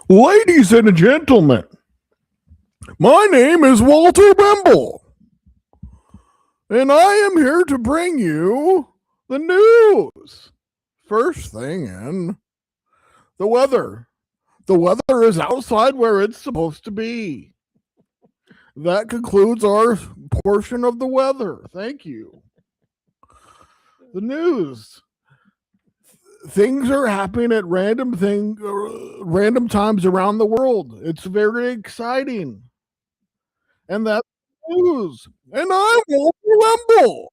Ladies and gentlemen, my name is Walter Bimble, and I am here to bring you the news. First thing in, the weather. The weather is outside where it's supposed to be. That concludes our portion of the weather. Thank you. The news. Things are happening at random times around the world. It's very exciting. And that's news. And I'm Walter Wemble.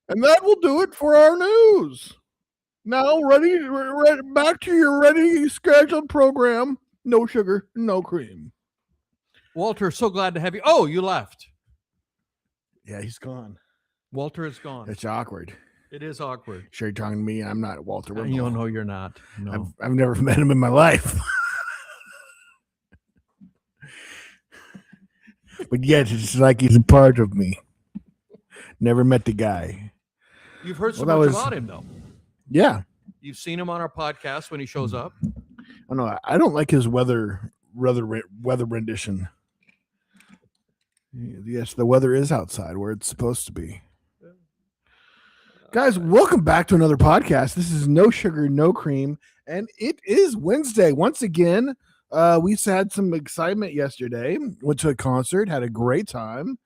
And that will do it for our news. Now, ready back to your ready scheduled program. No sugar, no cream. Walter, so glad to have you. Oh, you left. Yeah, he's gone. Walter is gone. It's awkward. It is awkward. Sure, you're talking to me. I'm not Walter Wemble. You know you're not. No. I've never met him in my life. But yet, it's like he's a part of me. Never met the guy. You've heard so much about him, though. Yeah. You've seen him on our podcast when he shows up. I know. I don't like his weather rendition. Yes, the weather is outside where it's supposed to be. Guys, welcome back to another podcast. This is No Sugar, No Cream, and it is Wednesday. Once again, we had some excitement yesterday. Went to a concert, had a great time,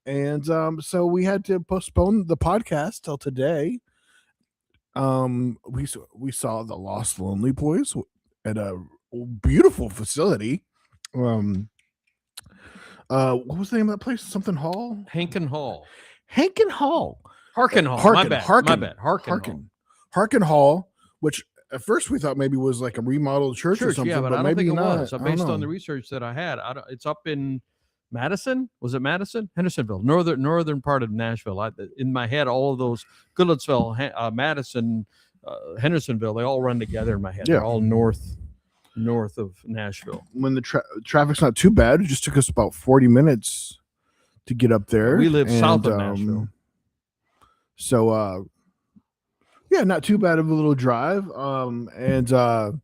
and so we had to postpone the podcast till today. We saw the Lost Lonely Boys at a beautiful facility. What was the name of that place? Something Hall? Hankin Hall. Hankin Hall. Harkin Hall. My bad. Harkin Hall, which at first we thought maybe was like a remodeled church or something. Yeah, but I don't maybe think it not. was. Based on the research that I had, it's up in Madison. Was it Madison? Hendersonville, northern part of Nashville. In my head, all of those Goodlettsville, Madison, Hendersonville, they all run together in my head. Yeah. They're all north of Nashville. When the traffic's not too bad, it just took us about 40 minutes to get up there. We live south of Nashville. So, yeah, not too bad of a little drive. And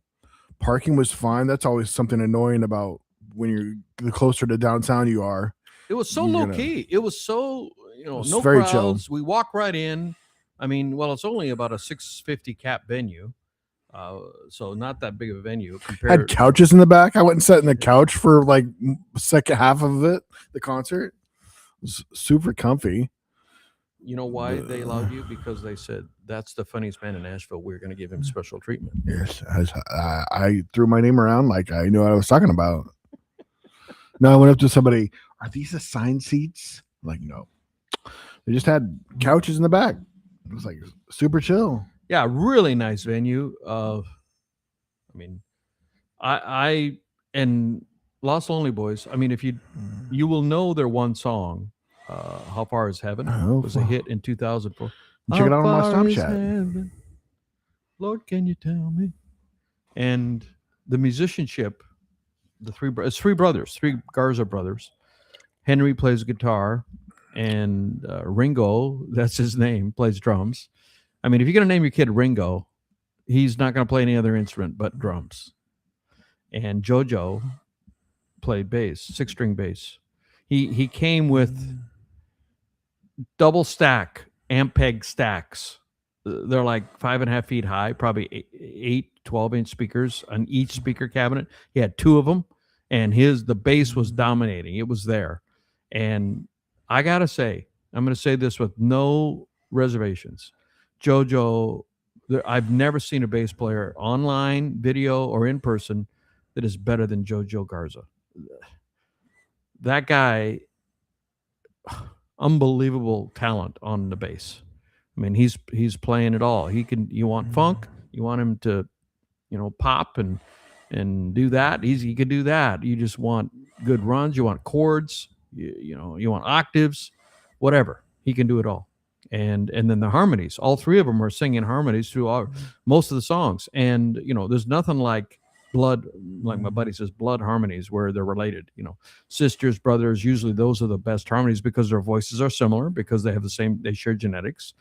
parking was fine. That's always something annoying about when you're the closer to downtown you are. It was so low key. It was so, no very crowds. chill. We walk right in. I mean, well, it's only about a 650 cap venue. So not that big of a venue. Had couches in the back. I went and sat in the couch for like second half of it, the concert. It was super comfy. You know why they allowed you? Because they said, that's the funniest man in Nashville. We're going to give him special treatment. Yes. I threw my name around like I knew what I was talking about. No, I went up to somebody, are these assigned seats? I'm like, no. They just had couches in the back. It was like super chill. Yeah, really nice venue. I mean, I and Lost Lonely Boys, I mean, if you will know their one song, How Far Is Heaven? Was a hit in 2004. Check it out on my Snapchat. Lord, can you tell me? And the musicianship, it's three Garza brothers. Henry plays guitar, and Ringo, that's his name, plays drums. I mean, if you're going to name your kid Ringo, he's not going to play any other instrument but drums. And JoJo played bass, 6-string bass. He came with double stack Ampeg stacks. They're like 5.5 feet high, probably 8 12-inch speakers on each speaker cabinet. He had 2 of them, and the bass was dominating. It was there. And I got to say, I'm going to say this with no reservations. JoJo, I've never seen a bass player online, video, or in person that is better than JoJo Garza. That guy, unbelievable talent on the bass. I mean, he's playing it all. You want funk, you want him to, pop and do that. He can do that. You just want good runs. You want chords. You want octaves, whatever. He can do it all. And then the harmonies. All 3 of them are singing harmonies through most of the songs. And there's nothing like blood, like my buddy says, blood harmonies where they're related. Sisters, brothers. Usually those are the best harmonies because their voices are similar, because they have they share genetics,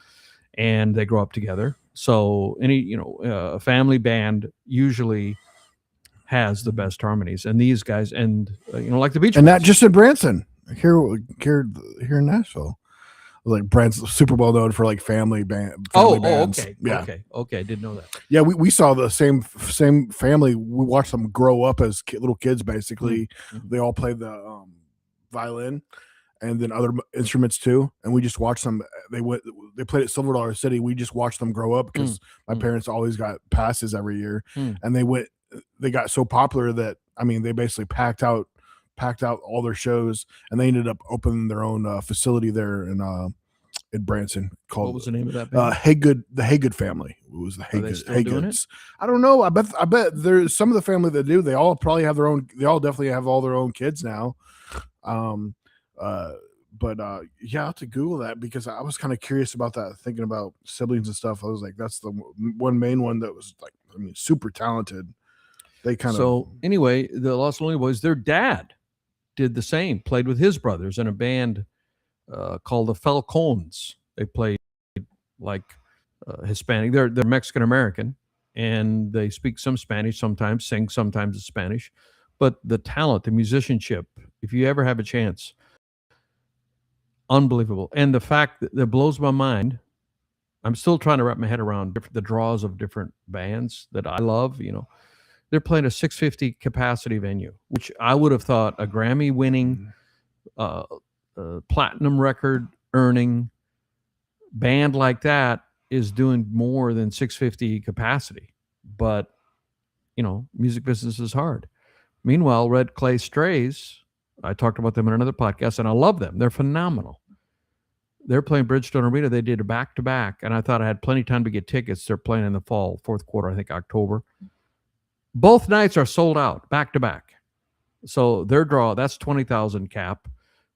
and they grow up together. So a family band usually has the best harmonies, and these guys, and like the Beach Boys. And not just in Branson, here in Nashville. Like Branson's super well known for like family bands. Okay, Yeah. okay, I didn't know that. Yeah, we saw the same family. We watched them grow up as little kids. Basically, they all played the violin and then other instruments too. And we just watched them. They played at Silver Dollar City. We just watched them grow up because my parents always got passes every year, and they got so popular that they basically packed out all their shows, and they ended up opening their own facility there in Branson. What was the name of that band? The Haygood Family. It was the Haygoods. I don't know. I bet there's some of the family that do. They all probably have their own. They all definitely have all their own kids now. But yeah, I have to Google that because I was kind of curious about that, thinking about siblings and stuff. I was like, that's the one main one that was like, super talented. They anyway, the Los Lonely Boys, their dad did the same, played with his brothers in a band called the Falcons. They played like Hispanic. They're Mexican American, and they speak some Spanish sometimes, sing sometimes in Spanish. But the talent, the musicianship, if you ever have a chance, unbelievable. And the fact that blows my mind, I'm still trying to wrap my head around the draws of different bands that I love. They're playing a 650 capacity venue, which I would have thought a Grammy-winning, platinum record earning band like that is doing more than 650 capacity. But, music business is hard. Meanwhile, Red Clay Strays, I talked about them in another podcast, and I love them. They're phenomenal. They're playing Bridgestone Arena. They did a back-to-back, and I thought I had plenty of time to get tickets. They're playing in the fall, fourth quarter, I think October. Both nights are sold out, back-to-back. So their draw, that's 20,000 cap.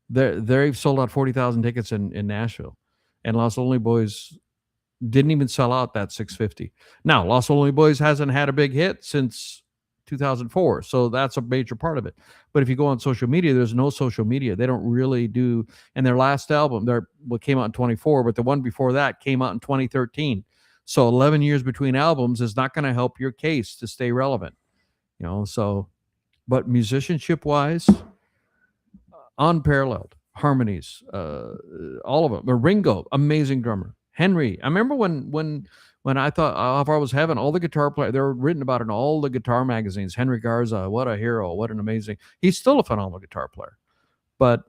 They've sold out 40,000 tickets in Nashville. And Los Lonely Boys didn't even sell out that 650. Now, Los Lonely Boys hasn't had a big hit since 2004, so that's a major part of it. But if you go on social media, there's no social media. They don't really do. And their last album, came out in 24, but the one before that came out in 2013. So 11 years between albums is not going to help your case to stay relevant. But musicianship-wise, unparalleled. Harmonies, all of them. But Ringo, amazing drummer. Henry, I remember when I thought How Far Was Heaven, all the guitar players, they were written about in all the guitar magazines. Henry Garza, what a hero, what an amazing. He's still a phenomenal guitar player. But,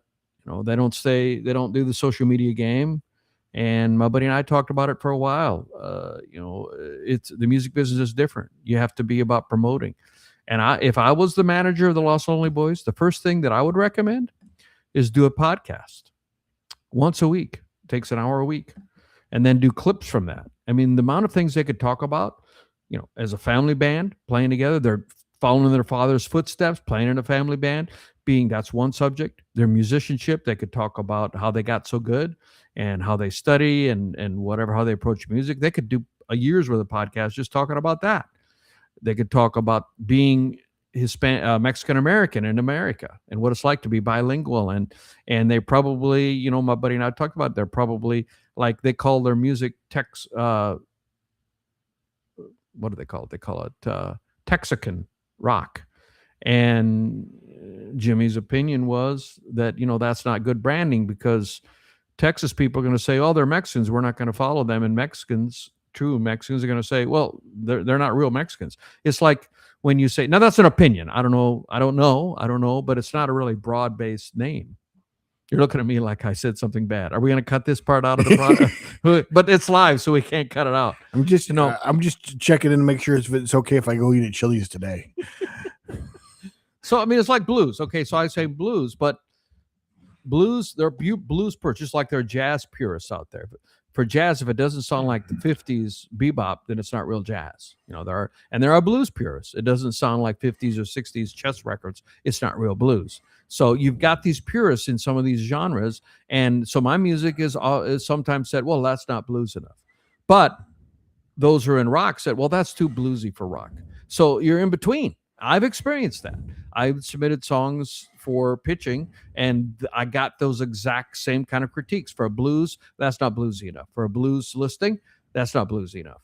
they don't do the social media game. And my buddy and I talked about it for a while. It's the music business is different. You have to be about promoting. And if I was the manager of the Los Lonely Boys, the first thing that I would recommend is do a podcast once a week. It takes an hour a week. And then do clips from that. The amount of things they could talk about, as a family band playing together, they're following their father's footsteps, playing in a family band, that's one subject. Their musicianship, they could talk about how they got so good and how they study and whatever, how they approach music. They could do a year's worth of podcast just talking about that. They could talk about being Mexican American in America and what it's like to be bilingual. And they probably, my buddy and I talked about, they're probably like, they call their music what do they call it? They call it Texican rock. And Jimmy's opinion was that, that's not good branding because Texas people are going to say, oh, they're Mexicans, we're not going to follow them. And true Mexicans are going to say, well, they're not real Mexicans. It's like when you say, now that's an opinion. I don't know, but it's not a really broad-based name. You're looking at me like I said something bad. Are we going to cut this part out of the product? But it's live, so we can't cut it out. I'm just checking in to make sure it's okay if I go eat at Chili's today. So, it's like blues. Okay, so I say blues, but blues, they're blues purists, just like there are jazz purists out there. But for jazz, if it doesn't sound like the 50s bebop, then it's not real jazz. There are blues purists. It doesn't sound like 50s or 60s chess records. It's not real blues. So you've got these purists in some of these genres. And so my music is sometimes said, well, that's not blues enough. But those who are in rock said, well, that's too bluesy for rock. So you're in between. I've experienced that. I submitted songs for pitching, and I got those exact same kind of critiques. For a blues, that's not bluesy enough. For a blues listing, that's not bluesy enough.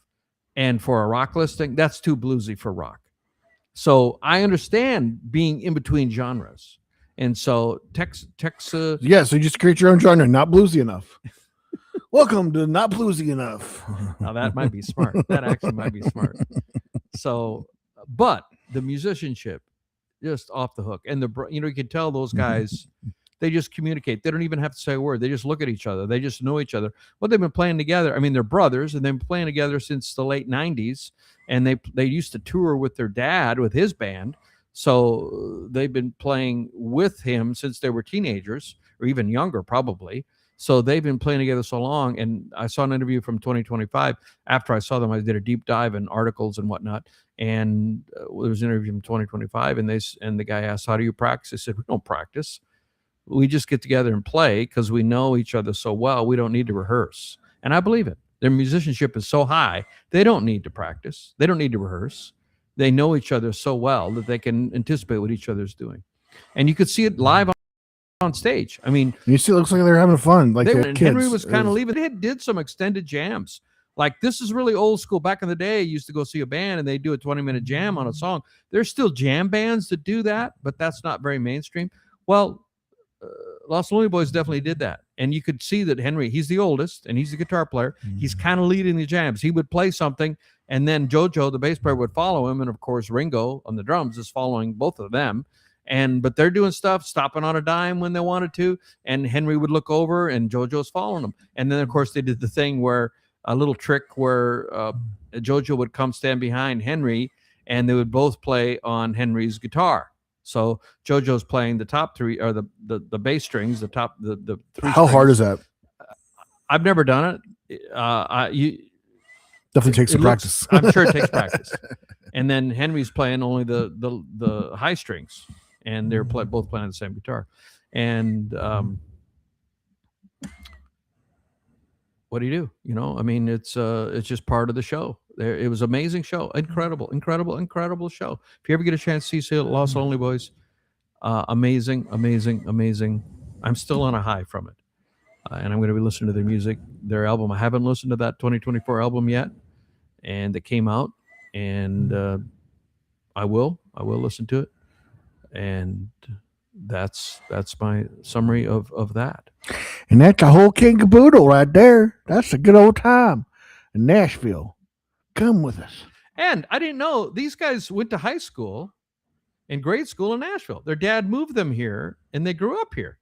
And for a rock listing, that's too bluesy for rock. So I understand being in between genres. And so Texas, Yeah, so you just create your own genre, not bluesy enough. Welcome to Not Bluesy Enough. now that might be smart. That actually might be smart. So, but the musicianship, just off the hook. And you can tell those guys, they just communicate. They don't even have to say a word. They just look at each other. They just know each other. Well, they've been playing together. I mean, they're brothers, and they've been playing together since the late 90s. And they used to tour with their dad, with his band. So they've been playing with him since they were teenagers, or even younger, probably. So they've been playing together so long. And I saw an interview from 2025. After I saw them, I did a deep dive in articles and whatnot. And there was an interview from 2025, and the guy asked, "How do you practice?" I said, "We don't practice. We just get together and play because we know each other so well. We don't need to rehearse." And I believe it. Their musicianship is so high, they don't need to practice. They don't need to rehearse. They know each other so well that they can anticipate what each other's doing. And you could see it live on stage. I mean, you see, it looks like they're having fun. Like and Henry was kind of leaving. They did some extended jams. Like, this is really old school. Back in the day, you used to go see a band and they do a 20-minute jam on a song. There's still jam bands that do that, but that's not very mainstream. Well, Los Lonely Boys definitely did that. And you could see that Henry, he's the oldest and he's the guitar player. He's kind of leading the jams. He would play something, and then JoJo, the bass player, would follow him. And of course, Ringo on the drums is following both of them. But they're doing stuff, stopping on a dime when they wanted to. And Henry would look over and JoJo's following them. And then, of course, they did the thing where a little trick where JoJo would come stand behind Henry, and they would both play on Henry's guitar. So JoJo's playing the top three, or the bass strings, the three. How hard is that? I've never done it. Definitely takes some practice. I'm sure it takes practice. And then Henry's playing only the high strings, and they're both playing the same guitar. And what do you do? I mean, it's just part of the show. It was an amazing show. Incredible show. If you ever get a chance to see Los Lonely Boys, amazing. I'm still on a high from it. And I'm going to be listening to their music, their album. I haven't listened to that 2024 album yet, and it came out, and I will listen to it. And that's my summary of that. And that's a whole king caboodle right there. That's a good old time in Nashville. Come with us. And I didn't know these guys went to high school and grade school in Nashville. Their dad moved them here, and they grew up here.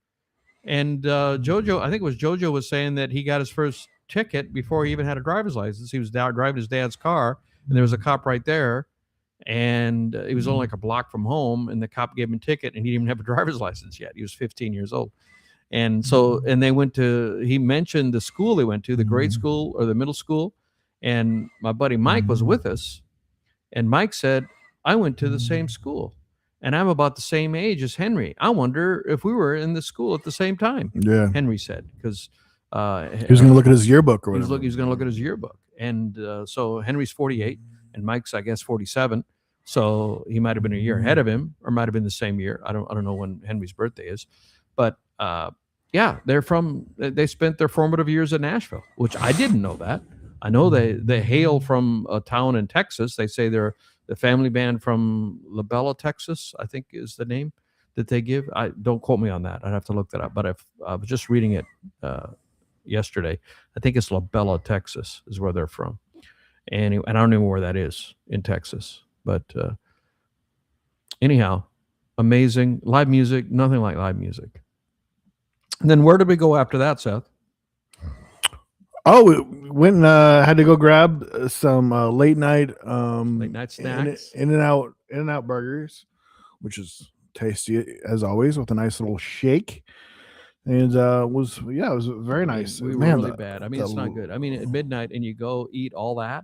And JoJo, I think it was JoJo, was saying that he got his first ticket before he even had a driver's license. He was driving his dad's car, and there was a cop right there. And he was only like a block from home, and the cop gave him a ticket, and he didn't even have a driver's license yet. He was 15 years old. And so, and they went to, he mentioned the school they went to, the grade school or the middle school. And my buddy Mike was with us. And Mike said, "I went to the same school, and I'm about the same age as Henry. I wonder if we were in the school at the same time." Yeah. Henry said, because he was going to look at his yearbook or whatever. He was going to look at his yearbook. And so Henry's 48 and Mike's, I guess, 47. So he might have been a year ahead of him, or might have been the same year. I don't know when Henry's birthday is, but yeah, they spent their formative years in Nashville, which I didn't know that. I know they hail from a town in Texas. They say they're the family band from La Bella, Texas, I think is the name that they give. Don't quote me on that. I'd have to look that up. But I was just reading it yesterday. I think it's La Bella, Texas is where they're from. And I don't know where that is in Texas. But anyhow, amazing. Live music, nothing like live music. And then where did we go after that, Seth? Oh, we went and had to go grab some late night snacks, In-N-Out burgers, which is tasty as always, with a nice little shake. And it was very nice. We were really bad. I mean, it's not good. I mean, at midnight and you go eat all that,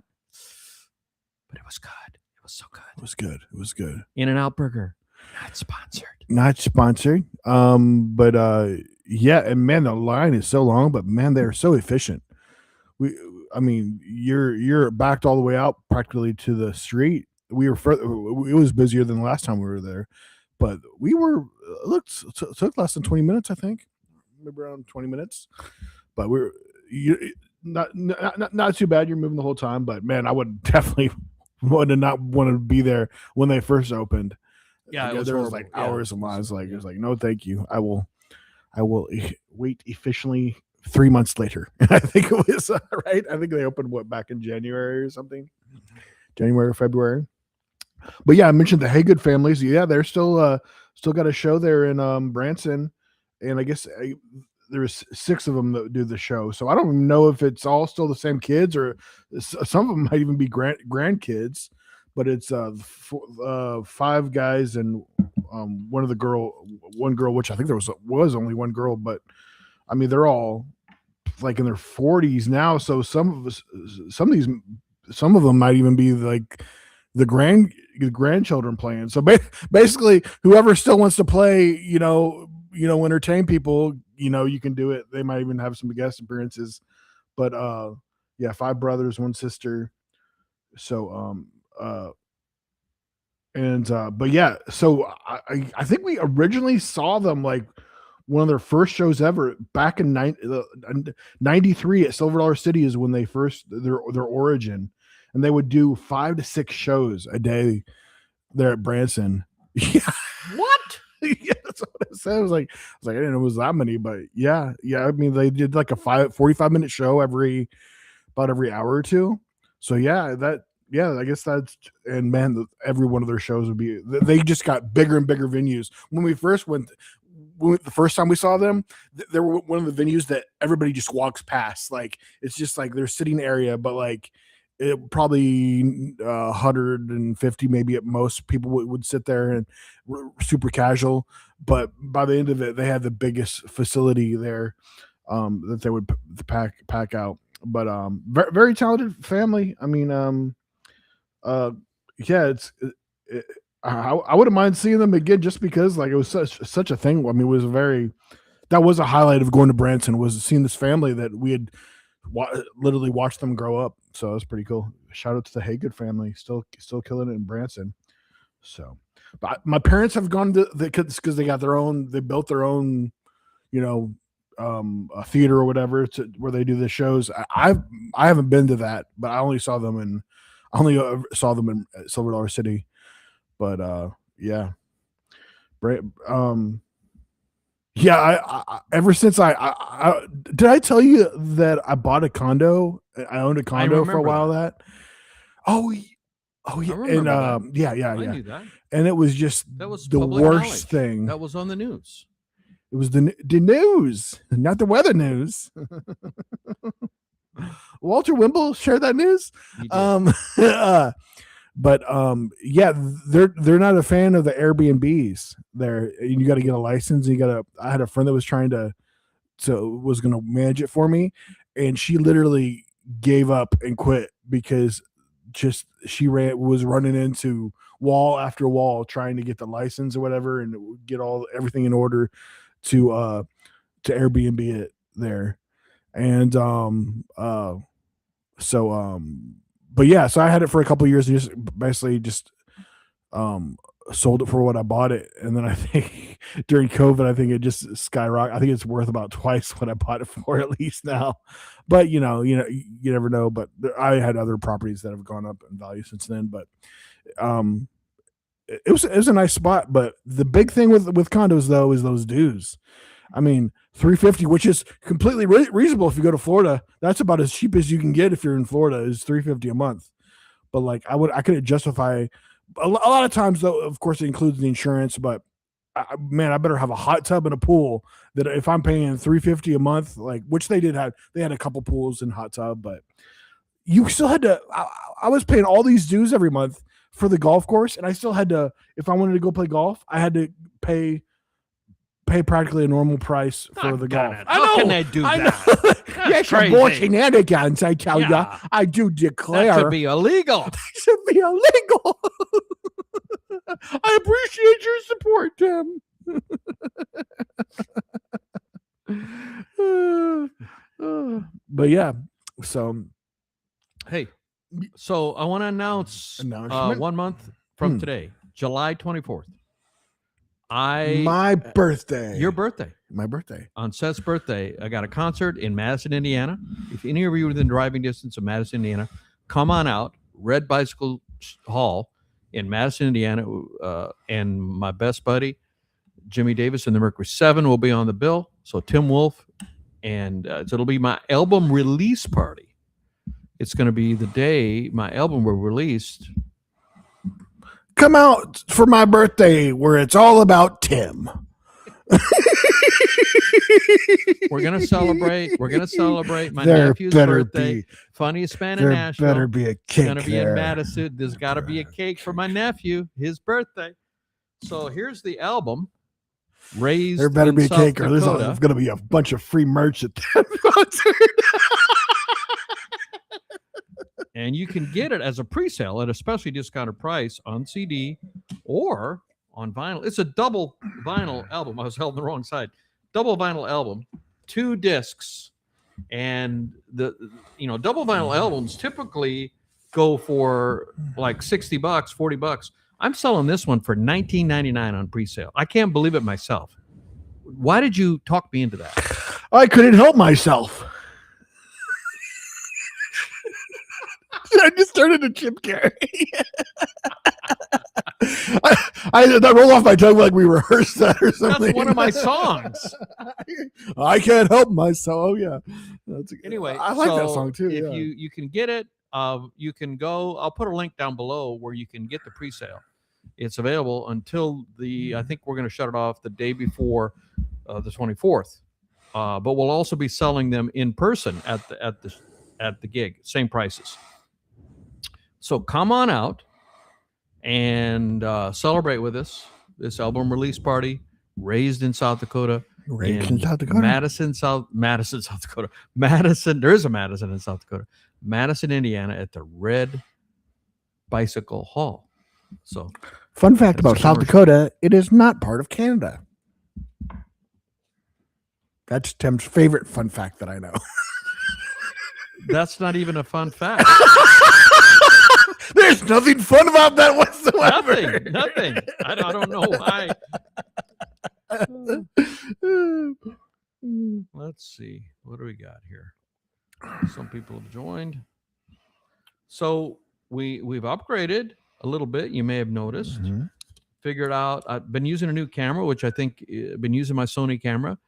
but it was good. It was so good. It was good. In-N-Out burger, not sponsored. But yeah, and man, the line is so long, but man, they're so efficient. I mean, you're backed all the way out practically to the street. We were further. It was busier than the last time we were there, but we were. Took less than 20 minutes, I think, maybe around 20 minutes. But not too bad. You're moving the whole time, but man, I would definitely would not want to be there when they first opened. Yeah, Like, it was there was horrible. like hours of lines. Like it was like, no, thank you. I will wait efficiently 3 months later. I think it was right. I think they opened back in January or something, January or February. But yeah, I mentioned the Haygood families. Yeah, they're still got a show there in Branson, and I guess there's 6 of them that do the show. So I don't even know if it's all still the same kids or some of them might even be grandkids. But it's 5 guys and one girl, which I think there was only one girl, but I mean they're all like in their 40s now. So some of them might even be like the grandchildren playing. So basically, whoever still wants to play, entertain people, you can do it. They might even have some guest appearances. But yeah, 5 brothers, 1 sister. So but yeah, so I think we originally saw them like one of their first shows ever back in 93 at Silver Dollar City is when they first their origin, and they would do 5 to 6 shows a day there at Branson. Yeah. What? Yeah, that's what I said. I was like, I didn't know it was that many, but yeah. I mean, they did like a 45-minute show about every hour or two. So yeah, I guess that's, and man, every one of their shows would be, they just got bigger and bigger venues. When we first went, the first time we saw them, they were one of the venues that everybody just walks past. Like, it's just like their sitting area, but like it probably 150 maybe at most people would sit there and super casual. But by the end of it, they had the biggest facility there that they would pack out. But very, very talented family. I mean, yeah, I wouldn't mind seeing them again just because like it was such a thing. I mean, that was a highlight of going to Branson, was seeing this family that we had literally watched them grow up. So it was pretty cool. Shout out to the Haygood family, still killing it in Branson. So, but my parents have gone to because they built their own, a theater or whatever where they do the shows. I haven't been to that, but I only saw them in Silver Dollar City. But yeah, yeah. I ever since I did I tell you that I bought a condo? I owned a condo for a while. That. Oh yeah, and yeah. I knew that. And it was just That was the public worst knowledge. thing. That was on the news. It was the news, not the weather news. Walter Wimble shared that news. But yeah, they're not a fan of the Airbnbs there. You got to get a license. I had a friend that was was going to manage it for me, and she literally gave up and quit because she was running into wall after wall trying to get the license or whatever and get everything in order to Airbnb it there. And but yeah, so I had it for a couple of years and just basically sold it for what I bought it. And then I think during COVID, I think it just skyrocketed. I think it's worth about twice what I bought it for at least now. But you never know. But I had other properties that have gone up in value since then. But it was a nice spot. But the big thing with condos though is those dues. I mean, $350, which is completely reasonable if you go to Florida. That's about as cheap as you can get if you're in Florida, is $350 a month. But like I couldn't justify a lot of times though. Of course, it includes the insurance, but I better have a hot tub and a pool. That if I'm paying $350 a month, like which they had a couple pools and hot tub, but you still had to. I was paying all these dues every month for the golf course, and I still had to. If I wanted to go play golf, I had to pay practically a normal price for the golf. How can they do that? Yes, more shenanigans, I tell you. I do declare. That should be illegal. That should be illegal. I appreciate your support, Tim. But yeah, so. Hey, so I want to announce 1 month from today, July 24th. My birthday. Your birthday. My birthday. On Seth's birthday, I got a concert in Madison, Indiana. If any of you are within driving distance of Madison, Indiana, come on out. Red Bicycle Hall in Madison, Indiana, and my best buddy Jimmy Davis and the Mercury 7 will be on the bill. So Tim Wolf, and so it'll be my album release party. It's going to be the day my album will released. Come out for my birthday where it's all about Tim. We're gonna celebrate. We're gonna celebrate my nephew's birthday. Funniest man in Nashville. Better be a cake. Gonna be in Madison. There's got to be a cake for my nephew, his birthday. So here's the album. Raised. There better in be a South cake, or Dakota. there's going to be a bunch of free merch at that concert. And you can get it as a pre-sale at a specially discounted price on CD or on vinyl. It's a double vinyl album. I was held on the wrong side. Double vinyl album, 2 discs, and the double vinyl albums typically go for like $60, $40. I'm selling this one for $19.99 on pre-sale. I can't believe it myself. Why did you talk me into that? I couldn't help myself. I just started to Chip Carey. I rolled off my tongue like we rehearsed that or something. That's one of my songs. I can't help myself. Oh, yeah. Anyway, I like that song too. If you can get it, you can go. I'll put a link down below where you can get the pre-sale. It's available until I think we're going to shut it off the day before the 24th. But we'll also be selling them in person at the gig, same prices. So come on out and celebrate with us this album release party. Raised in South Dakota. Raised in South Dakota. Madison, South Dakota. Madison, there is a Madison in South Dakota. Madison, Indiana, at the Red Bicycle Hall. So, fun fact about South Dakota: it is not part of Canada. That's Tim's favorite fun fact that I know. That's not even a fun fact. There's nothing fun about that whatsoever. Nothing. I don't know why. Let's see. What do we got here? Some people have joined. So we've upgraded a little bit. You may have noticed. Mm-hmm. Figured out. I've been using a new camera, which I think I've been using my Sony camera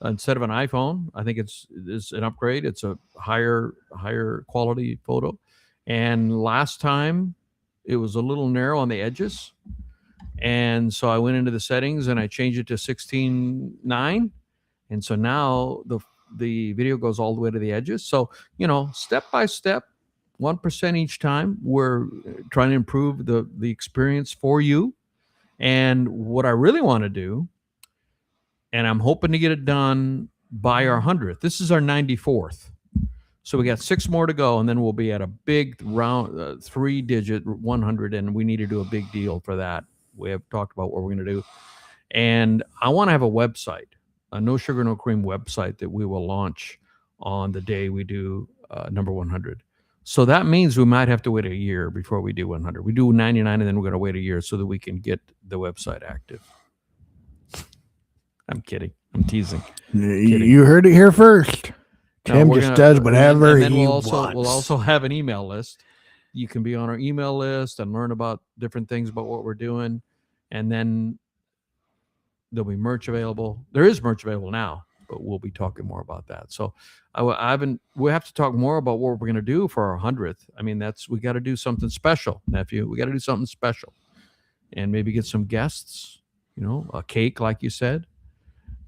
instead of an iPhone. I think it's an upgrade. It's a higher quality photo. And last time it was a little narrow on the edges. And so I went into the settings and I changed it to 16:9. And so now the video goes all the way to the edges. So, step by step, 1% each time, we're trying to improve the experience for you. And what I really want to do, and I'm hoping to get it done by our 100th. This is our 94th. So we got 6 more to go, and then we'll be at a big round, 3-digit 100, and we need to do a big deal for that. We have talked about what we're going to do. And I want to have a website, a No Sugar, No Cream website that we will launch on the day we do number 100. So that means we might have to wait a year before we do 100. We do 99, and then we're going to wait a year so that we can get the website active. I'm kidding. I'm teasing. You heard it here first. Tim just does whatever he wants. We'll also have an email list. You can be on our email list and learn about different things about what we're doing. And then there'll be merch available. There is merch available now, but we'll be talking more about that. So we have to talk more about what we're going to do for our 100th. I mean, we got to do something special, nephew. We got to do something special and maybe get some guests, a cake, like you said.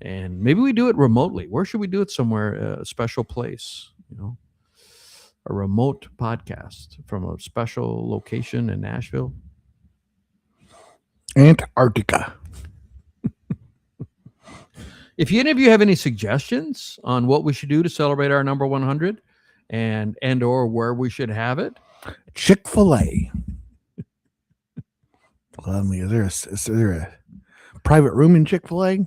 And maybe we do it remotely. Where should we do it? Somewhere, a special place, a remote podcast from a special location in Nashville. Antarctica. If any of you have any suggestions on what we should do to celebrate our number 100 and or where we should have it. Chick-fil-A. Well, is there a private room in Chick-fil-A?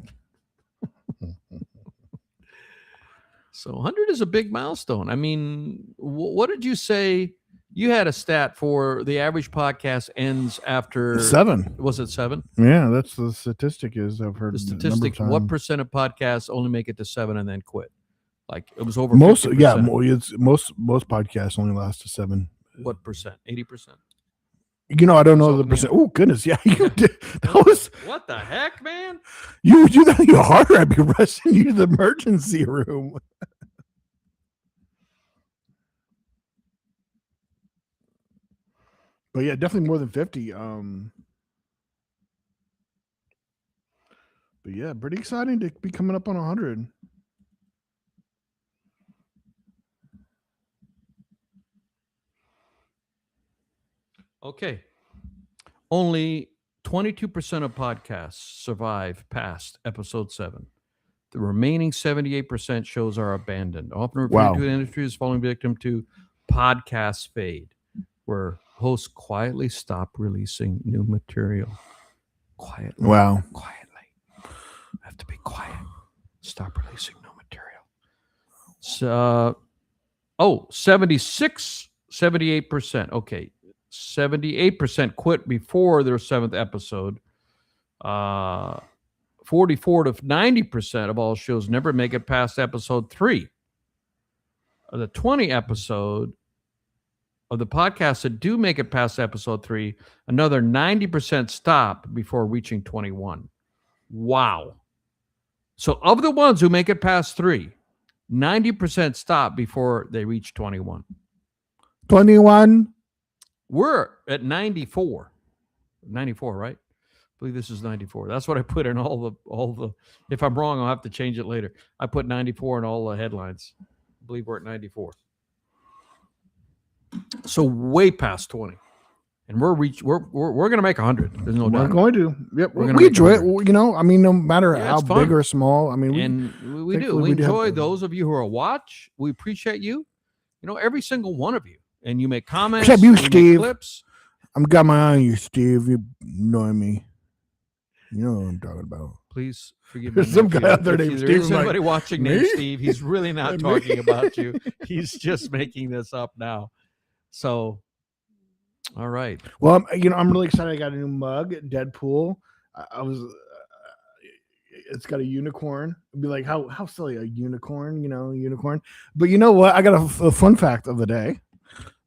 So 100 is a big milestone. I mean, what did you say? You had a stat for the average podcast ends after 7. Was it 7? Yeah, that's the statistic. I've heard the statistic. What percent of podcasts only make it to 7 and then quit? Like it was over most. 50%. Yeah, most podcasts only last to 7. What percent? 80%. You know, I don't know So, the you percent. know. Oh goodness, yeah, you did. That was What the heck, man? you that you harder. I'd be rushing you to the emergency room. But yeah, definitely more than 50. But yeah, pretty exciting to be coming up on 100. Okay. Only 22% of podcasts survive past episode 7. The remaining 78% shows are abandoned. Often referred Wow. to in the industry as falling victim to podcast fade, where hosts quietly stop releasing new material. Quietly. Wow. Have to be quiet. Stop releasing new material. So, 78%. Okay. 78% quit before their 7th episode. 44 to 90% of all shows never make it past episode 3. Of the 20 episode of the podcasts that do make it past episode 3, another 90% stop before reaching 21. Wow. So of the ones who make it past 3, 90% stop before they reach 21. 21. We're at 94. 94, right? I believe this is 94. That's what I put in all the. If I'm wrong, I'll have to change it later. I put 94 in all the headlines. I believe we're at 94. So way past 20, and we're going to make 100. There's no doubt. We're going to. Yep. We're gonna We make enjoy it. 100. You know, I mean, no matter Yeah, how it's fun. big or small. I mean, We do. We do have enjoy fun. those of you who are watch. We appreciate you. You know, every single one of you. And you make comments. Except you, we make Steve. clips. I'm got my eye on you, Steve. You know me. You know what I'm talking about. Please forgive me. There's some guy out there If named there Steve. is I'm like, somebody watching named "Me?" Steve. He's really not Me? talking about you. He's just making this up now. So, all right. Well, I'm really excited. I got a new mug, Deadpool. I was. It's got a unicorn. It'd be like how silly, a unicorn, unicorn. But you know what? I got a fun fact of the day.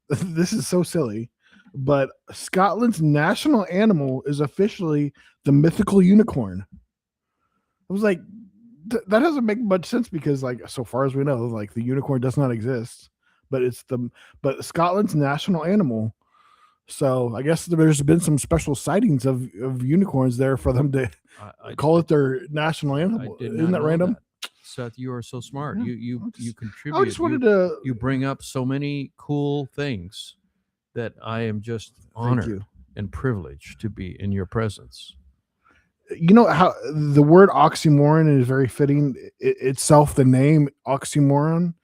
This is so silly, but Scotland's national animal is officially the mythical unicorn. I was like, that doesn't make much sense because, like, so far as we know, like the unicorn does not exist, but but Scotland's national animal. So I guess there's been some special sightings of unicorns there for them to call it their national animal. Isn't that random? Seth, you are so smart. Yeah, You contribute. I just wanted to. You bring up so many cool things that I am just honored and privileged to be in your presence. You know how the word oxymoron is very fitting. Itself, the name oxymoron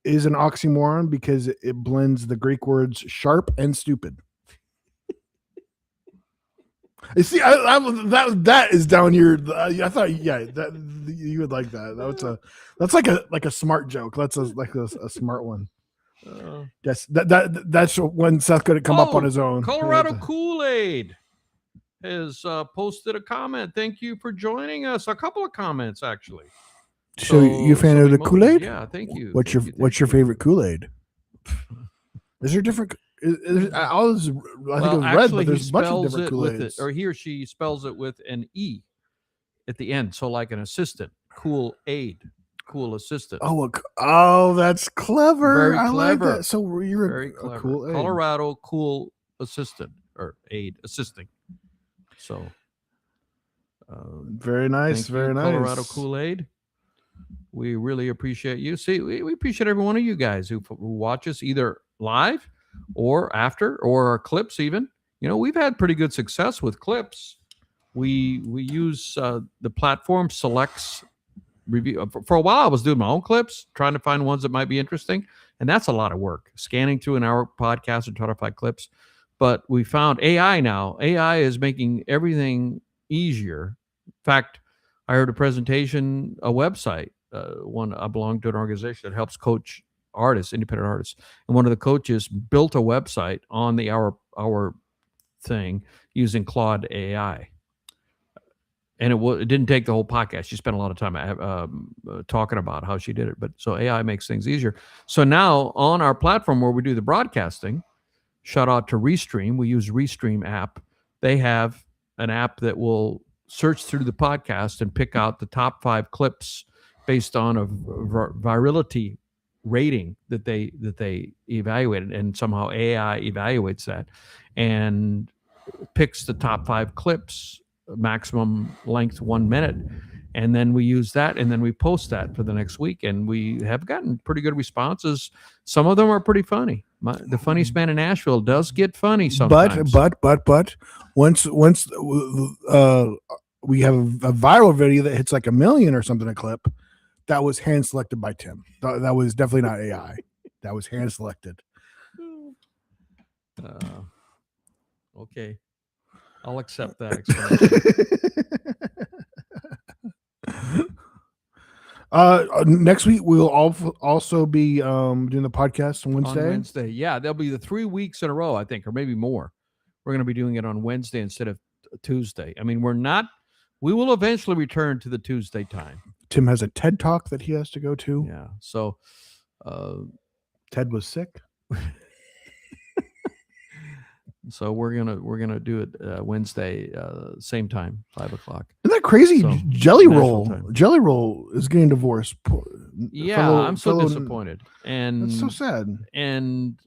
is an oxymoron because it blends the Greek words sharp and stupid. You see, that is down your. I thought, that you would like that. That's like a smart joke. That's a smart one. That's when Seth could come up on his own. Colorado Kool-Aid has posted a comment. Thank you for joining us. A couple of comments actually. So you a fan of the Kool-Aid? Yeah, thank you. What's your favorite Kool-Aid? Is there different? I think it was red, but there's a bunch of different Kool-Aids. Or he or she spells it with an E at the end. So like an assistant, Kool-Aid, cool assistant. Oh, that's clever. Very I clever. like that. So you're very clever. A Kool-Aid. Colorado cool assistant or aid assisting. So very nice. Very nice. Colorado Kool-Aid. We really appreciate you. See, we appreciate every one of you guys who watch us either live or after or our clips even. You know, we've had pretty good success with clips. We use the platform selects review. For a while, I was doing my own clips, trying to find ones that might be interesting. And that's a lot of work, scanning through an hour podcast and trying to find clips. But we found AI now. AI is making everything easier. In fact, I heard a presentation, a website. I belong to an organization that helps coach artists, independent artists, and one of the coaches built a website on the our thing using Claude AI, and it didn't take the whole podcast. She spent a lot of time talking about how she did it. But so AI makes things easier. So now on our platform where we do the broadcasting, shout out to Restream. We use Restream app. They have an app that will search through the podcast and pick out the top 5 clips based on a virality rating that they evaluated, and somehow AI evaluates that and picks the top 5 clips, maximum length 1 minute, and then we use that, and then we post that for the next week, and we have gotten pretty good responses. Some of them are pretty funny. The funniest man in Nashville does get funny sometimes. But once we have a viral video that hits like 1 million or something a clip, that was hand selected by Tim. That was definitely not AI. That was hand selected. Okay, I'll accept that explanation. Next week we'll also be doing the podcast on Wednesday. On Wednesday, yeah, there'll be the 3 weeks in a row, I think, or maybe more. We're going to be doing it on Wednesday instead of Tuesday. I mean, we will eventually return to the Tuesday time. Tim has a TED Talk that he has to go to. Yeah, so Ted was sick. So we're gonna do it Wednesday, same time, 5 o'clock. Isn't that crazy? So, Jelly Roll. time. Jelly Roll is getting divorced. Yeah, I'm so disappointed, and that's so sad. And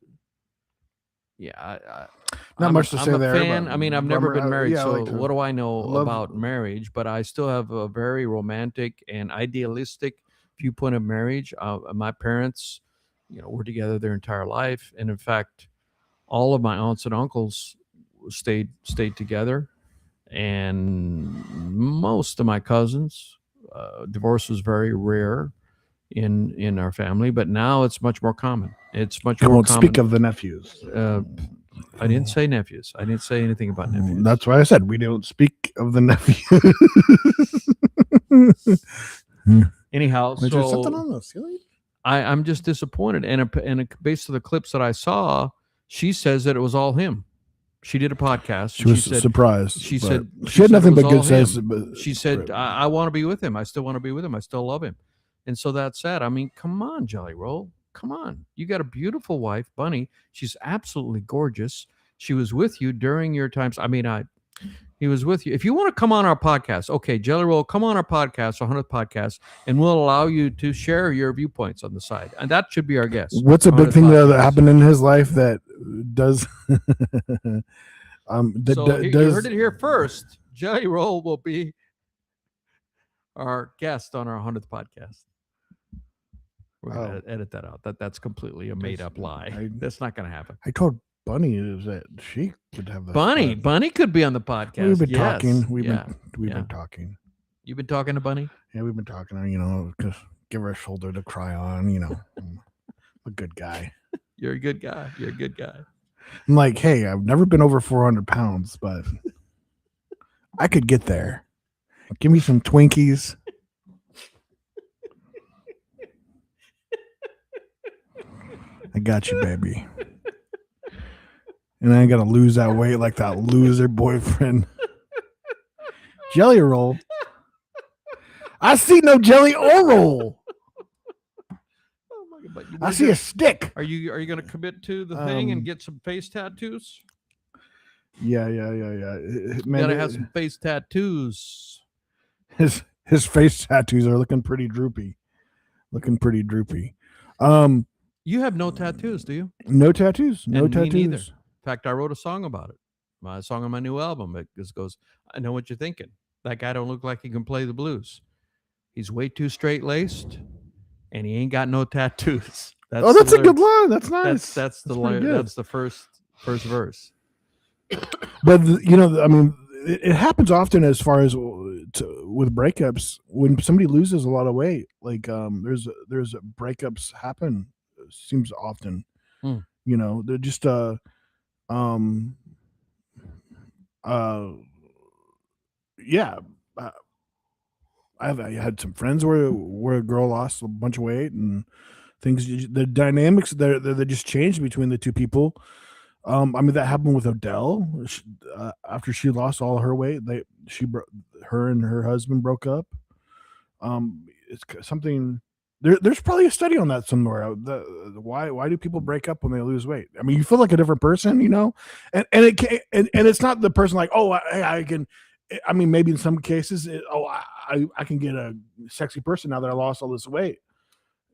yeah, Not much to say I'm a there. fan. I mean, I've never been married, yeah, so what do I know about marriage? But I still have a very romantic and idealistic viewpoint of marriage. My parents, were together their entire life, and in fact, all of my aunts and uncles stayed together, and most of my cousins. Divorce was very rare in our family, but now it's much more common. It's much more common. Speak of the nephews. I didn't say nephews. I didn't say anything about nephews. That's why I said we don't speak of the nephews. Anyhow, is there something on the ceiling? I'm just disappointed. And based on the clips that I saw, she says that it was all him. She did a podcast. She was surprised. She said she had nothing but good sense. She said, I want to be with him. I still want to be with him. I still love him. And so that's sad. I mean, come on, Jelly Roll. Come on. You got a beautiful wife, Bunny. She's absolutely gorgeous. She was with you during your times. I mean, he was with you. If you want to come on our podcast, okay, Jelly Roll, come on our podcast, our 100th podcast, and we'll allow you to share your viewpoints on the side. And that should be our guest. What's a big thing that happened in his life that does... You heard it here first. Jelly Roll will be our guest on our 100th podcast. We're going to edit that out. That's completely a made-up lie. That's not going to happen. I told Bunny that she could have the Bunny could be on the podcast. We've been talking. We've been talking. You've been talking to Bunny? Yeah, we've been talking. Just give her a shoulder to cry on. I'm a good guy. You're a good guy. You're a good guy. I'm like, hey, I've never been over 400 pounds, but I could get there. Give me some Twinkies. I got you, baby. And I got to lose that weight like that loser boyfriend. Jelly Roll. I see no jelly or roll. Oh my God, I see a stick. Are you going to commit to the thing and get some face tattoos? Yeah. You got to have some face tattoos. His face tattoos are looking pretty droopy. You have no tattoos, do you? No tattoos. No and tattoos. Me neither. In fact, I wrote a song about it. My song on my new album. It just goes, I know what you're thinking. That guy don't look like he can play the blues. He's way too straight-laced, and he ain't got no tattoos. That's a good line. That's nice. That's the line. That's the first verse. But I mean, it happens often as far as with breakups when somebody loses a lot of weight. Like there's breakups happen. Seems often. They're just I had some friends where a girl lost a bunch of weight and things. The dynamics they just changed between the two people. I mean, that happened with Odell. After she lost all her weight, her and her husband broke up. It's something there's probably a study on that somewhere. Why do people break up when they lose weight? I mean, you feel like a different person, you know, and it's not the person like, oh, I can. I mean, maybe in some cases, I can get a sexy person now that I lost all this weight.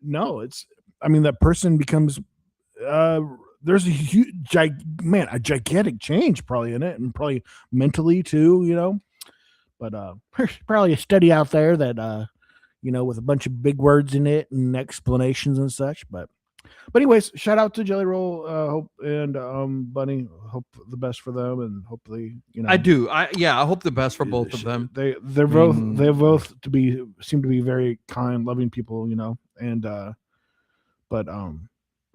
No, I mean, that person becomes there's a a gigantic change probably in it, and probably mentally too, you know. But there's probably a study out there that you know, with a bunch of big words in it and explanations and such. But anyways, shout out to Jelly Roll, Hope and Bunny. Hope the best for them, and hopefully, you know, I do. I hope the best for both of them. They seem to be very kind, loving people, you know. And but I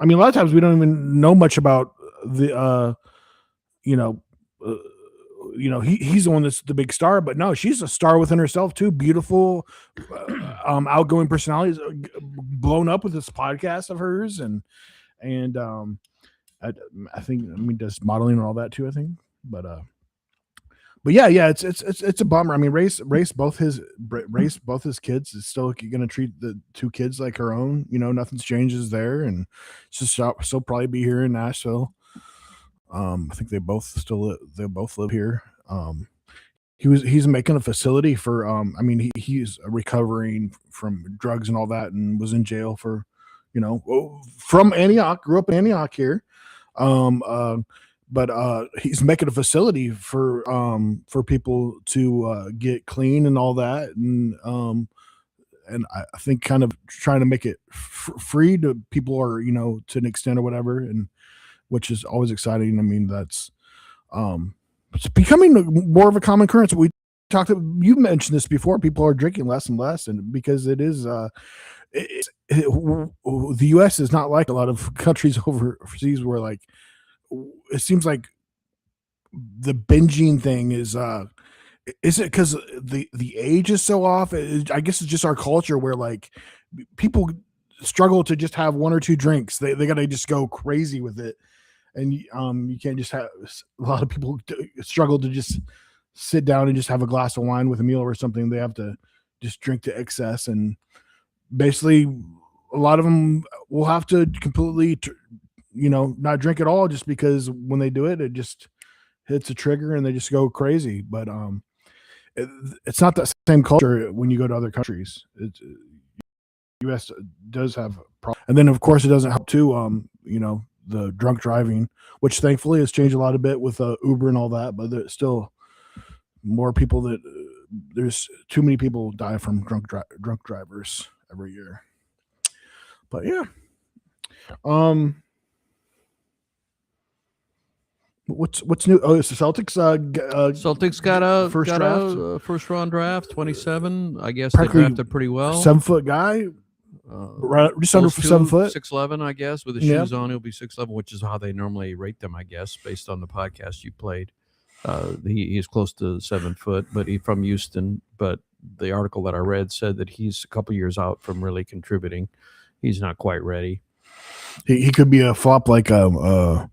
mean, a lot of times we don't even know much about the you know. He's the one that's the big star, but no, she's a star within herself too. Beautiful, outgoing personalities, blown up with this podcast of hers, and I think, I mean, does modeling and all that too, I think. But yeah, it's a bummer. I mean, race both his kids is still going to treat the two kids like her own. You know, nothing's changes there, and she'll probably be here in Nashville. I think they both live here. He's making a facility for I mean, he's recovering from drugs and all that, and was in jail for, you know, from Antioch, grew up in Antioch here. But he's making a facility for people to get clean and all that, and I think kind of trying to make it free to people, or, you know, to an extent or whatever, and which is always exciting. I mean, that's it's becoming more of a common occurrence. You mentioned this before. People are drinking less and less, and because it is the U.S. is not like a lot of countries overseas where, like, it seems like the binging thing is it because the age is so off? I guess it's just our culture where, like, people struggle to just have one or two drinks. They got to just go crazy with it. And you can't just have, a lot of people struggle to just sit down and just have a glass of wine with a meal or something. They have to just drink to excess, and basically a lot of them will have to completely, you know, not drink at all, just because when they do it, it just hits a trigger and they just go crazy. But it's not that same culture when you go to other countries. U.S. does have problems, and then of course it doesn't help too. You know, the drunk driving, which thankfully has changed a lot a bit with Uber and all that, but there's still more people that there's too many people die from drunk drivers every year. But yeah, what's new? Oh, it's the Celtics. Celtics got a first round draft, 27. I guess they drafted pretty well. 7-foot guy. Right, just under 7 foot, 6'11", I guess, with the shoes on. He'll be 6'11", which is how they normally rate them, I guess, based on the podcast you played. He's close to 7 foot, but he's from Houston. But the article that I read said that he's a couple years out from really contributing. He's not quite ready. He could be a flop like Taco,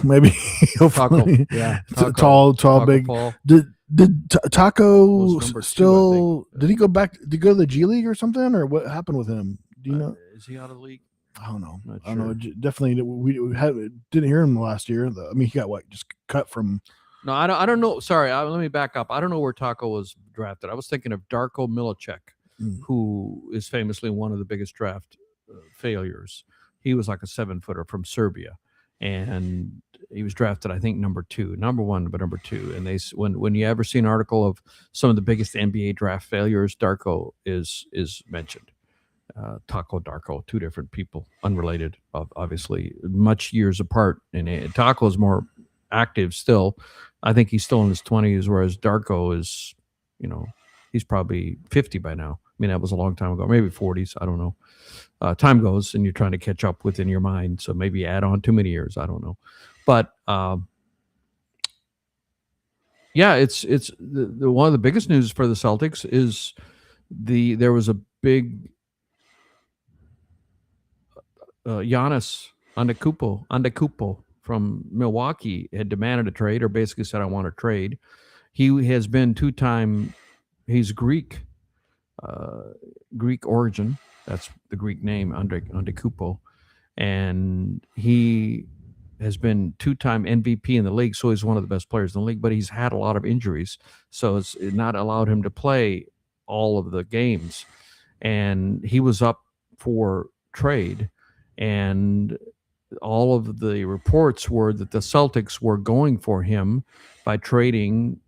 maybe. Taco, yeah, Taco, tall, big. Paul. Did Taco still? Did he go back? Did he go to the G League or something, or what happened with him? Do you know? Is he out of the league? I don't know. I don't know. Definitely, we didn't hear him last year. I mean, he got just cut from. No, I don't know. Sorry, let me back up. I don't know where Taco was drafted. I was thinking of Darko Milicic, who is famously one of the biggest draft failures. He was like a 7-footer from Serbia, and he was drafted, I think, number 1, but number 2. And when you ever see an article of some of the biggest NBA draft failures, Darko is mentioned. Taco, Darko, two different people, unrelated, obviously, much years apart. And Taco is more active still. I think he's still in his 20s, whereas Darko is, you know, he's probably 50 by now. I mean, that was a long time ago, maybe 40s. I don't know. Time goes, and you're trying to catch up within your mind. So maybe add on too many years. I don't know. But yeah, it's the one of the biggest news for the Celtics is there was a big Giannis Antetokounmpo from Milwaukee had demanded a trade, or basically said, I want a trade. He has been 2-time, he's Greek, Greek origin. That's the Greek name, Antetokounmpo, and he has been 2-time MVP in the league, so he's one of the best players in the league. But he's had a lot of injuries, so it's not allowed him to play all of the games. And he was up for trade, and all of the reports were that the Celtics were going for him by trading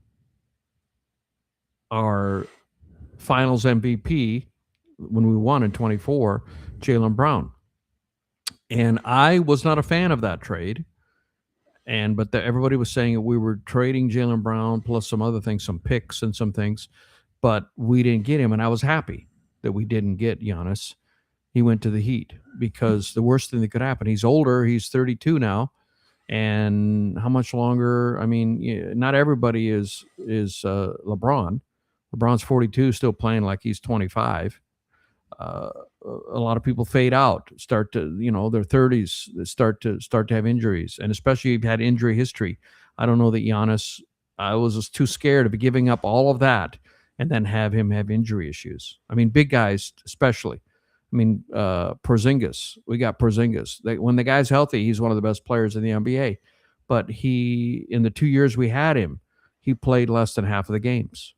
our Finals MVP when we won in 24, Jaylen Brown. And I was not a fan of that trade. But everybody was saying that we were trading Jaylen Brown plus some other things, some picks and some things, but we didn't get him. And I was happy that we didn't get Giannis. He went to the Heat because the worst thing that could happen, he's older, he's 32 now. And how much longer? I mean, not everybody is LeBron. LeBron's 42, still playing like he's 25. A lot of people fade out, start to, their 30s, start to have injuries, and especially if you've had injury history. I don't know that Giannis. I was just too scared of giving up all of that and then have him have injury issues. I mean, big guys especially. I mean, Porzingis. We got Porzingis. When the guy's healthy, he's one of the best players in the NBA. But in the 2 years we had him, he played less than half of the games.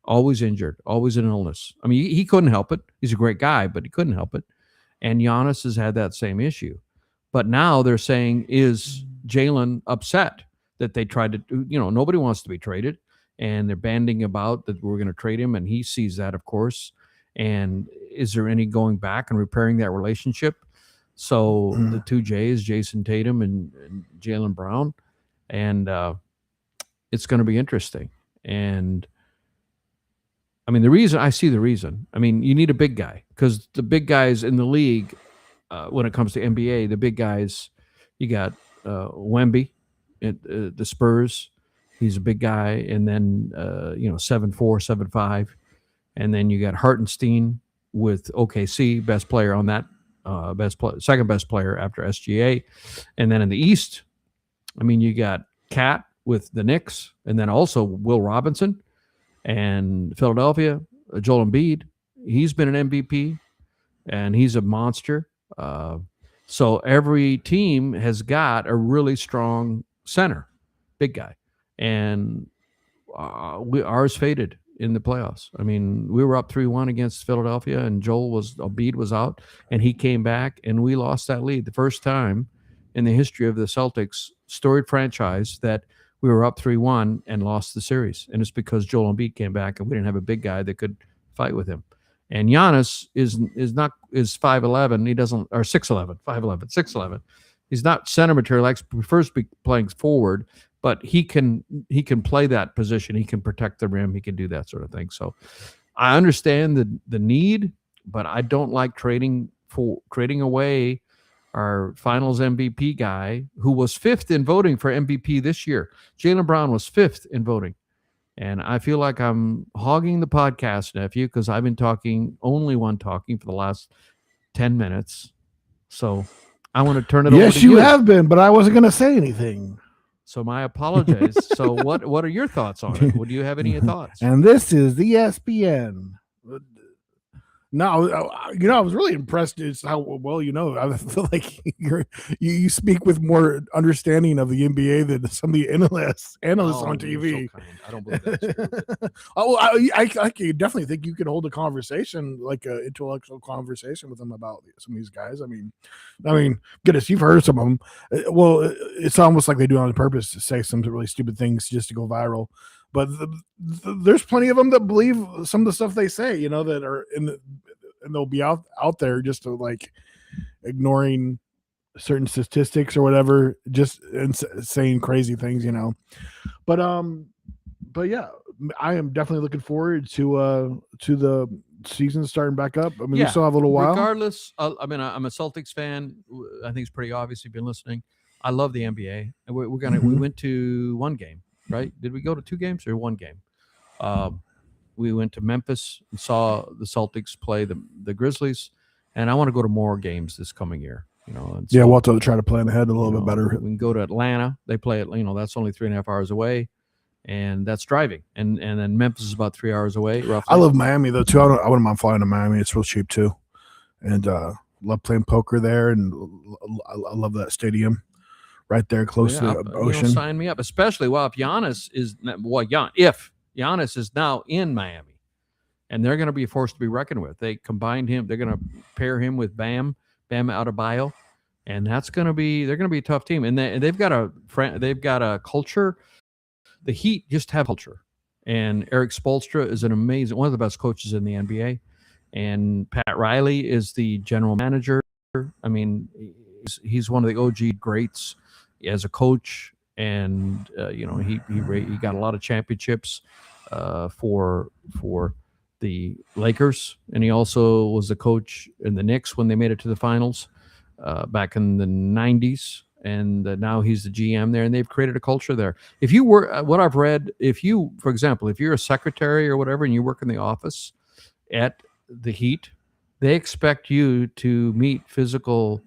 Always injured, always an illness. I mean, he couldn't help it. He's a great guy, but he couldn't help it. And Giannis has had that same issue. But now they're saying, is Jaylen upset that they tried to, nobody wants to be traded. And they're banding about that we're going to trade him. And he sees that, of course. And is there any going back and repairing that relationship? So the two J's, Jason Tatum and Jaylen Brown. And it's going to be interesting. And I mean, I see the reason. I mean, you need a big guy because the big guys in the league, when it comes to NBA, the big guys, you got Wemby at the Spurs. He's a big guy. And then, 7'4", 7'5". And then you got Hartenstein with OKC, best player on that, second best player after SGA. And then in the East, I mean, you got Cat with the Knicks, and then also Will Robinson. And Philadelphia, Joel Embiid, he's been an MVP, and he's a monster. So every team has got a really strong center, big guy. And ours faded in the playoffs. I mean, we were up 3-1 against Philadelphia, and Embiid was out, and he came back, and we lost that lead. The first time in the history of the Celtics storied franchise that we were up 3-1 and lost the series. And it's because Joel Embiid came back and we didn't have a big guy that could fight with him. And Giannis is 5'11". He doesn't, or 6'11", 5'11", 6'11". He's not center material, prefers to be playing forward, but he can play that position. He can protect the rim. He can do that sort of thing. So I understand the need, but I don't like trading away our Finals MVP guy, who was 5th in voting for MVP this year. Jaylen Brown was 5th in voting. And I feel like I'm hogging the podcast, nephew, because I've been talking for the last 10 minutes. So I want to turn it over to you. Yes, you have been, but I wasn't going to say anything. So my apologies. So what are your thoughts on it? Would you have any thoughts? And this is the ESPN. No, I was really impressed. It's how well I feel like you speak with more understanding of the NBA than some of the analysts on TV. So I don't believe that. I can definitely think you could hold a conversation, like an intellectual conversation with them about some of these guys. I mean, goodness, you've heard some of them. Well, it's almost like they do it on purpose to say some really stupid things just to go viral. But there's plenty of them that believe some of the stuff they say, that are and they'll be out there just to like ignoring certain statistics or whatever, just and saying crazy things, But yeah, I am definitely looking forward to the season starting back up. I mean, we still have a little while. Regardless, I'm a Celtics fan. I think it's pretty obvious you've been listening. I love the NBA, and we went to one game. Right? Did we go to 2 games or 1 game? We went to Memphis and saw the Celtics play the Grizzlies, and I want to go to more games this coming year. And so, we'll have to try to plan ahead a little bit better. We can go to Atlanta. They play at, that's only 3.5 hours away. and that's driving. And then Memphis is about 3 hours away, roughly. I love Miami though too. I wouldn't mind flying to Miami. It's real cheap too, and love playing poker there. And I love that stadium right there close to the ocean. Sign me up, especially if Giannis is Giannis is now in Miami, and they're going to be a force to be reckoned with. They combined him. They're going to pair him with Bam Adebayo, and they're going to be a tough team. And they've got a culture. The Heat just have culture, and Eric Spoelstra is one of the best coaches in the NBA, and Pat Riley is the general manager. I mean, he's one of the OG greats as a coach, and he got a lot of championships for the Lakers, and he also was the coach in the Knicks when they made it to the finals back in the 90s. And now he's the GM there, and they've created a culture there. If you were, what I've read, for example, if you're a secretary or whatever, and you work in the office at the Heat, they expect you to meet physical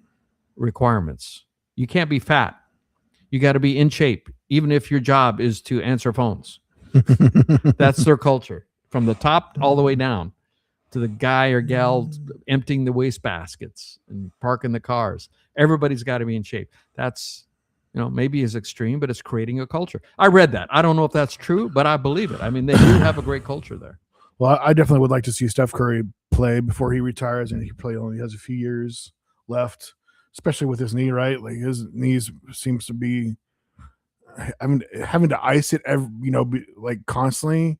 requirements. You can't be fat. You got to be in shape, even if your job is to answer phones. That's their culture, from the top all the way down to the guy or gal emptying the waste baskets and parking the cars. Everybody's got to be in shape. That's, maybe is extreme, but it's creating a culture. I read that. I don't know if that's true, but I believe it. I mean, they do have a great culture there. Well, I definitely would like to see Steph Curry play before he retires, and he probably only has a few years left, especially with his knee, right? Like his knees seems to be having to ice it like constantly.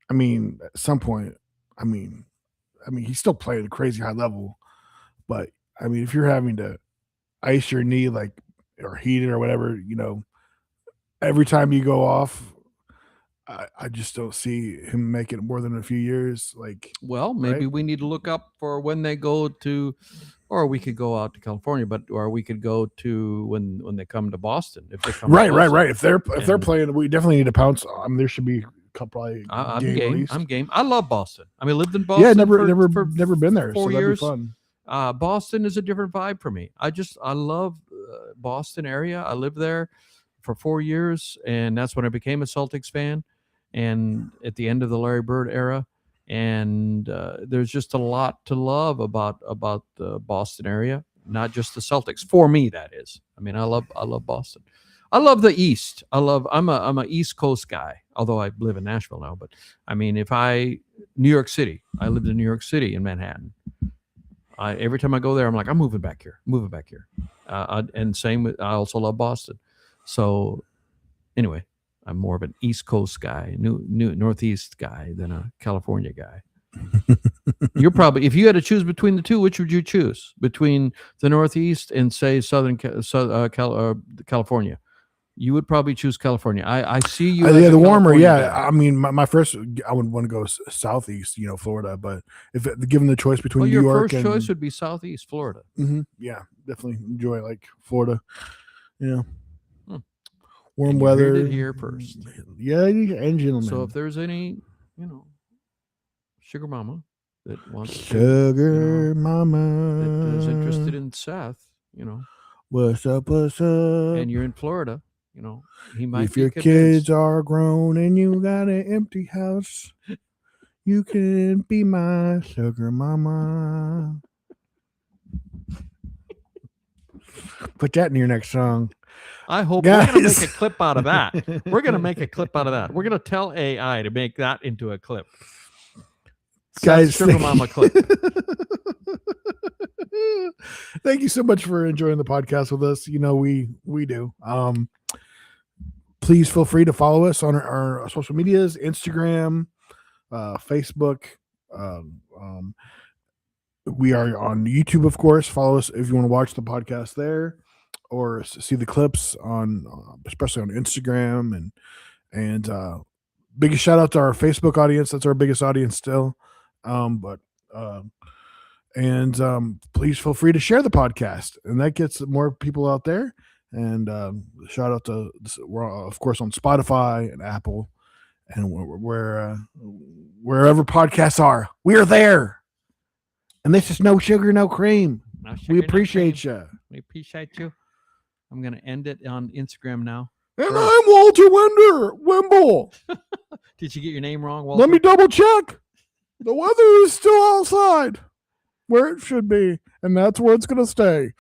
I mean, at some point, I mean, he's still playing at a crazy high level, but I mean, if you're having to ice your knee or heat it or whatever, every time you go off, I just don't see him making it more than a few years. Maybe we need to look up for when they go to, or we could go out to California, or we could go to when they come to Boston. If they come, right. If they're playing, we definitely need to pounce. There should be probably. I'm game. I love Boston. I mean, lived in Boston. Yeah, never been there. 4 so years. That'd be fun. Boston is a different vibe for me. I love Boston area. I lived there for 4 years, and that's when I became a Celtics fan. And at the end of the Larry Bird era, and there's just a lot to love about the Boston area, not just the Celtics. For me, that is. I mean, I love Boston. I love the East. I'm a East Coast guy, although I live in Nashville now. But I mean, New York City. I lived in New York City in Manhattan. Every time I go there, I'm like, I'm moving back here. And same with, I also love Boston. So anyway, I'm more of an East Coast guy, new Northeast guy than a California guy. You're probably, if you had to choose between the two, which would you choose? Between the Northeast and say California? You would probably choose California. I see you. Yeah, the warmer. Yeah, guy. I mean, my first, I would want to go southeast, Florida. But if given the choice between New York, your first choice would be southeast Florida. Mm-hmm, yeah, definitely enjoy Florida. Warm weather. Heard it here first. Yeah, and gentlemen. So if there's any, sugar mama that wants mama that is interested in Seth, what's up, and you're in Florida, he might. If your kids are grown and you got an empty house, you can be my sugar mama. Put that in your next song. I hope we're going to make a clip out of that. We're going to make a clip out of that. We're going to tell AI to make that into a clip. Guys, sugar mama clip. Thank you so much for enjoying the podcast with us. We do. Please feel free to follow us on our social medias, Instagram, Facebook. We are on YouTube, of course. Follow us if you want to watch the podcast there, or see the clips on, especially on Instagram, and biggest shout out to our Facebook audience. That's our biggest audience still. Please feel free to share the podcast, and that gets more people out there. And shout out to, we're of course on Spotify and Apple, and wherever podcasts are, we are there. And this is no sugar, no cream. We appreciate you. We appreciate you. I'm going to end it on Instagram now. And I'm Walter Wimble. Did you get your name wrong, Walter? Let me double check. The weather is still outside where it should be, and that's where it's going to stay.